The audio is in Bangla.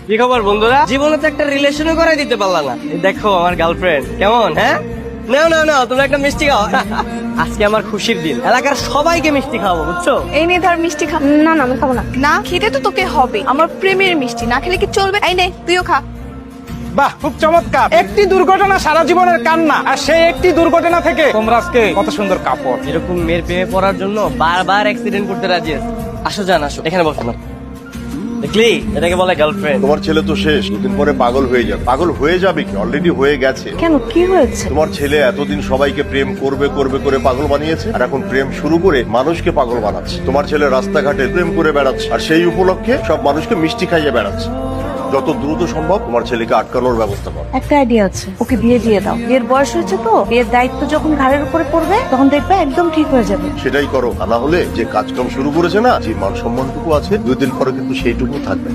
কি খবর বন্ধুরা? জীবনে তো একটা রিলেশনও করাই দিতে পারলাম না। এই দেখো আমার গার্লফ্রেন্ড কেমন। হ্যাঁ, নাও নাও নাও, তোমরা একটা মিষ্টি খাও। আজকে আমার খুশির দিন, এলাকার সবাইকে মিষ্টি খাওয়াবো, বুঝছো? এই নে ধর মিষ্টি খা। না না আমি খাবো না। না খেতে তো তোকে হবে, আমার প্রেমের মিষ্টি, না খেলে কি চলবে? এই নে তুইও খা। বাহ, খুব চমৎকার। একটি দুর্ঘটনা সারা জীবনের কান্না, আর সেই একটি দুর্ঘটনা থেকে তোমরা আজকে কত সুন্দর কাপড়। এরকম মেয়ের প্রেমে পড়ার জন্য বারবার অ্যাক্সিডেন্ট করতে রাজি আছে। আসো জান, আসো এখানে বসো না। দেখলি, এটাকে বলে গার্লফ্রেন্ড। তোমার ছেলে তো শেষ, দুদিন পরে পাগল হয়ে যাবে। পাগল হয়ে যাবে কি, অলরেডি হয়ে গেছে। কেন, কি হয়েছে? তোমার ছেলে এতদিন সবাইকে প্রেম করবে করবে করে পাগল বানিয়েছে, আর এখন প্রেম শুরু করে মানুষকে পাগল বানাচ্ছে। তোমার ছেলে রাস্তাঘাটে প্রেম করে বেড়াচ্ছে, আর সেই উপলক্ষে সব মানুষকে মিষ্টি খাইয়ে বেড়াচ্ছে। যত দ্রুত সম্ভব তোমার ছেলেকে আটকানোর ব্যবস্থা করো। একটা আইডিয়া আছে, ওকে বিয়ে দিয়ে দাও। বিয়ের বয়স হয়েছে তো, বিয়ের দায়িত্ব যখন ঘাড়ের উপরে পড়বে তখন দেখবে একদম ঠিক হয়ে যাবে। সেটাই করো, তা না হলে যে কাজকাম শুরু করেছে না, যে মান সম্মানটুকু আছে 2 দিন পরে কিন্তু সেইটুকু থাকবে।